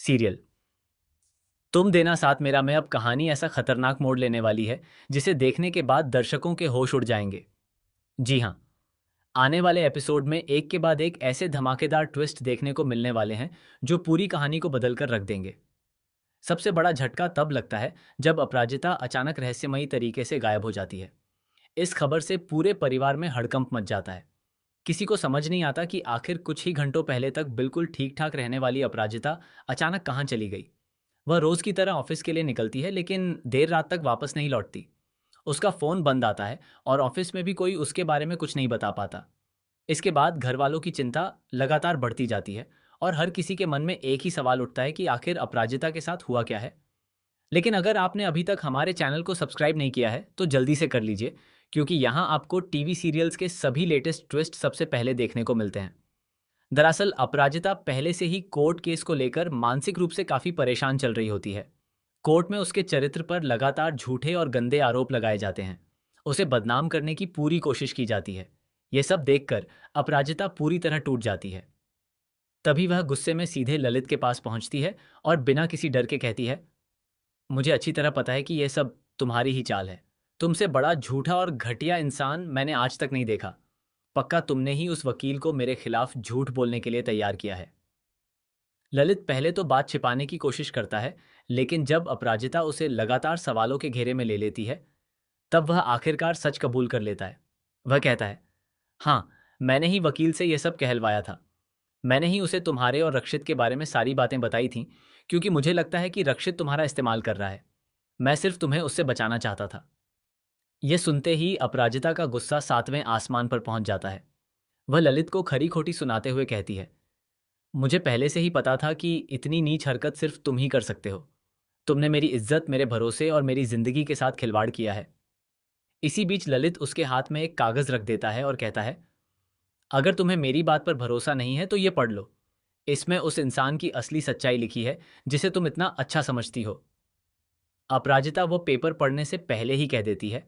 Serial तुम देना साथ मेरा में अब कहानी ऐसा खतरनाक मोड़ लेने वाली है जिसे देखने के बाद दर्शकों के होश उड़ जाएंगे। जी हाँ, आने वाले एपिसोड में एक के बाद एक ऐसे धमाकेदार ट्विस्ट देखने को मिलने वाले हैं जो पूरी कहानी को बदल कर रख देंगे। सबसे बड़ा झटका तब लगता है जब अपराजिता अचानक रहस्यमयी तरीके से गायब हो जाती है। इस खबर से पूरे परिवार में हड़कंप मच जाता है। किसी को समझ नहीं आता कि आखिर कुछ ही घंटों पहले तक बिल्कुल ठीक ठाक रहने वाली अपराजिता अचानक कहाँ चली गई। वह रोज की तरह ऑफिस के लिए निकलती है लेकिन देर रात तक वापस नहीं लौटती। उसका फोन बंद आता है और ऑफिस में भी कोई उसके बारे में कुछ नहीं बता पाता। इसके बाद घर वालों की चिंता लगातार बढ़ती जाती है और हर किसी के मन में एक ही सवाल उठता है कि आखिर अपराजिता के साथ हुआ क्या है। लेकिन अगर आपने अभी तक हमारे चैनल को सब्सक्राइब नहीं किया है तो जल्दी से कर लीजिए, क्योंकि यहाँ आपको टीवी सीरियल्स के सभी लेटेस्ट ट्विस्ट सबसे पहले देखने को मिलते हैं। दरअसल अपराजिता पहले से ही कोर्ट केस को लेकर मानसिक रूप से काफी परेशान चल रही होती है। कोर्ट में उसके चरित्र पर लगातार झूठे और गंदे आरोप लगाए जाते हैं। उसे बदनाम करने की पूरी कोशिश की जाती है। यह सब देखकर अपराजिता पूरी तरह टूट जाती है। तभी वह गुस्से में सीधे ललित के पास पहुंचती है और बिना किसी डर के कहती है, मुझे अच्छी तरह पता है कि यह सब तुम्हारी ही चाल है। तुमसे बड़ा झूठा और घटिया इंसान मैंने आज तक नहीं देखा। पक्का तुमने ही उस वकील को मेरे खिलाफ झूठ बोलने के लिए तैयार किया है। ललित पहले तो बात छिपाने की कोशिश करता है, लेकिन जब अपराजिता उसे लगातार सवालों के घेरे में ले लेती है, तब वह आखिरकार सच कबूल कर लेता है। वह कहता है, हाँ, मैंने ही वकील से यह सब कहलवाया था। मैंने ही उसे तुम्हारे और रक्षित के बारे में सारी बातें बताई थीं, क्योंकि मुझे लगता है कि रक्षित तुम्हारा इस्तेमाल कर रहा है। मैं सिर्फ तुम्हें उससे बचाना चाहता था। यह सुनते ही अपराजिता का गुस्सा सातवें आसमान पर पहुंच जाता है। वह ललित को खरी खोटी सुनाते हुए कहती है, मुझे पहले से ही पता था कि इतनी नीच हरकत सिर्फ तुम ही कर सकते हो। तुमने मेरी इज्जत, मेरे भरोसे और मेरी जिंदगी के साथ खिलवाड़ किया है। इसी बीच ललित उसके हाथ में एक कागज रख देता है और कहता है, अगर तुम्हें मेरी बात पर भरोसा नहीं है तो ये पढ़ लो। इसमें उस इंसान की असली सच्चाई लिखी है जिसे तुम इतना अच्छा समझती हो। अपराजिता वो पेपर पढ़ने से पहले ही कह देती है,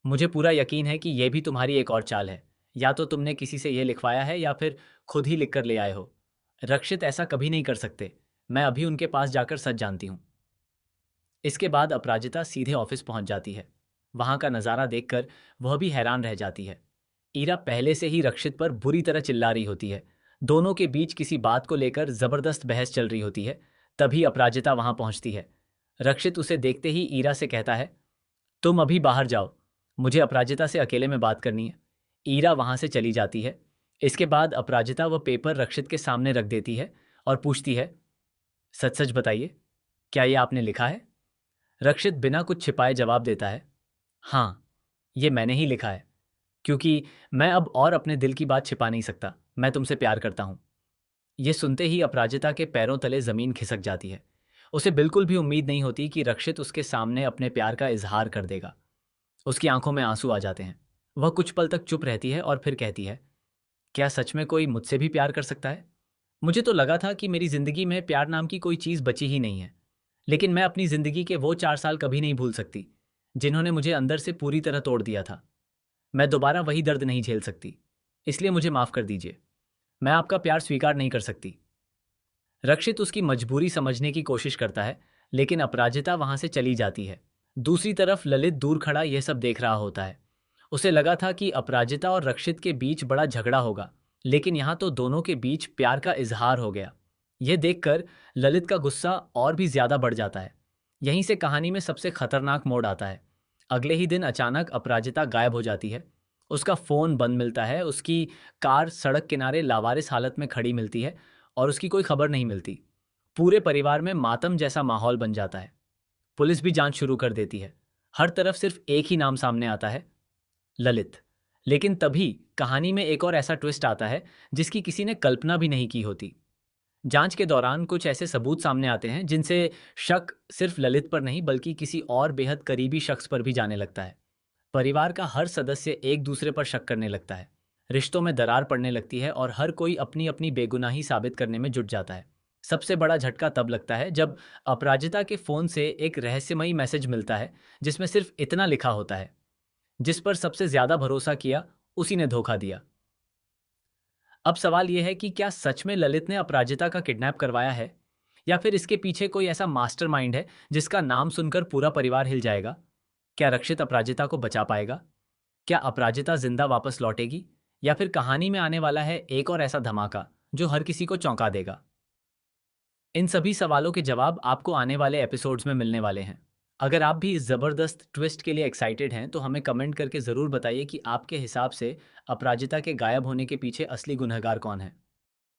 मुझे पूरा यकीन है कि यह भी तुम्हारी एक और चाल है। या तो तुमने किसी से यह लिखवाया है या फिर खुद ही लिख कर ले आए हो। रक्षित ऐसा कभी नहीं कर सकते। मैं अभी उनके पास जाकर सच जानती हूँ। इसके बाद अपराजिता सीधे ऑफिस पहुंच जाती है। वहां का नज़ारा देखकर वह भी हैरान रह जाती है। ईरा पहले से ही रक्षित पर बुरी तरह चिल्ला रही होती है। दोनों के बीच किसी बात को लेकर जबरदस्त बहस चल रही होती है। तभी अपराजिता वहां पहुंचती है। रक्षित उसे देखते ही ईरा से कहता है, तुम अभी बाहर जाओ, मुझे अपराजिता से अकेले में बात करनी है। ईरा वहां से चली जाती है। इसके बाद अपराजिता वह पेपर रक्षित के सामने रख देती है और पूछती है, सच सच बताइए, क्या ये आपने लिखा है? रक्षित बिना कुछ छिपाए जवाब देता है, हाँ, ये मैंने ही लिखा है, क्योंकि मैं अब और अपने दिल की बात छिपा नहीं सकता। मैं तुमसे प्यार करता हूं। ये सुनते ही अपराजिता के पैरों तले जमीन खिसक जाती है। उसे बिल्कुल भी उम्मीद नहीं होती कि रक्षित उसके सामने अपने प्यार का इजहार कर देगा। उसकी आंखों में आंसू आ जाते हैं। वह कुछ पल तक चुप रहती है और फिर कहती है, क्या सच में कोई मुझसे भी प्यार कर सकता है? मुझे तो लगा था कि मेरी जिंदगी में प्यार नाम की कोई चीज बची ही नहीं है। लेकिन मैं अपनी जिंदगी के वो 4 साल कभी नहीं भूल सकती जिन्होंने मुझे अंदर से पूरी तरह तोड़ दिया था। मैं दोबारा वही दर्द नहीं झेल सकती। इसलिए मुझे माफ कर दीजिए। मैं आपका प्यार स्वीकार नहीं कर सकती। रक्षित उसकी मजबूरी समझने की कोशिश करता है, लेकिन अपराजिता वहां से चली जाती है। दूसरी तरफ ललित दूर खड़ा यह सब देख रहा होता है। उसे लगा था कि अपराजिता और रक्षित के बीच बड़ा झगड़ा होगा, लेकिन यहाँ तो दोनों के बीच प्यार का इजहार हो गया। यह देखकर ललित का गुस्सा और भी ज्यादा बढ़ जाता है। यहीं से कहानी में सबसे खतरनाक मोड़ आता है। अगले ही दिन अचानक अपराजिता गायब हो जाती है। उसका फोन बंद मिलता है, उसकी कार सड़क किनारे लावारिस हालत में खड़ी मिलती है और उसकी कोई खबर नहीं मिलती। पूरे परिवार में मातम जैसा माहौल बन जाता है। पुलिस भी जांच शुरू कर देती है। हर तरफ सिर्फ एक ही नाम सामने आता है, ललित। लेकिन तभी कहानी में एक और ऐसा ट्विस्ट आता है जिसकी किसी ने कल्पना भी नहीं की होती। जांच के दौरान कुछ ऐसे सबूत सामने आते हैं जिनसे शक सिर्फ ललित पर नहीं बल्कि किसी और बेहद करीबी शख्स पर भी जाने लगता है। परिवार का हर सदस्य एक दूसरे पर शक करने लगता है। रिश्तों में दरार पड़ने लगती है और हर कोई अपनी अपनी बेगुनाही साबित करने में जुट जाता है। सबसे बड़ा झटका तब लगता है जब अपराजिता के फोन से एक रहस्यमयी मैसेज मिलता है जिसमें सिर्फ इतना लिखा होता है, जिस पर सबसे ज्यादा भरोसा किया उसी ने धोखा दिया। अब सवाल यह है कि क्या सच में ललित ने अपराजिता का किडनैप करवाया है, या फिर इसके पीछे कोई ऐसा मास्टरमाइंड है जिसका नाम सुनकर पूरा परिवार हिल जाएगा? क्या रक्षित अपराजिता को बचा पाएगा? क्या अपराजिता जिंदा वापस लौटेगी? या फिर कहानी में आने वाला है एक और ऐसा धमाका जो हर किसी को चौंका देगा? इन सभी सवालों के जवाब आपको आने वाले एपिसोड्स में मिलने वाले हैं। अगर आप भी इस ज़बरदस्त ट्विस्ट के लिए एक्साइटेड हैं तो हमें कमेंट करके ज़रूर बताइए कि आपके हिसाब से अपराजिता के गायब होने के पीछे असली गुनहगार कौन है।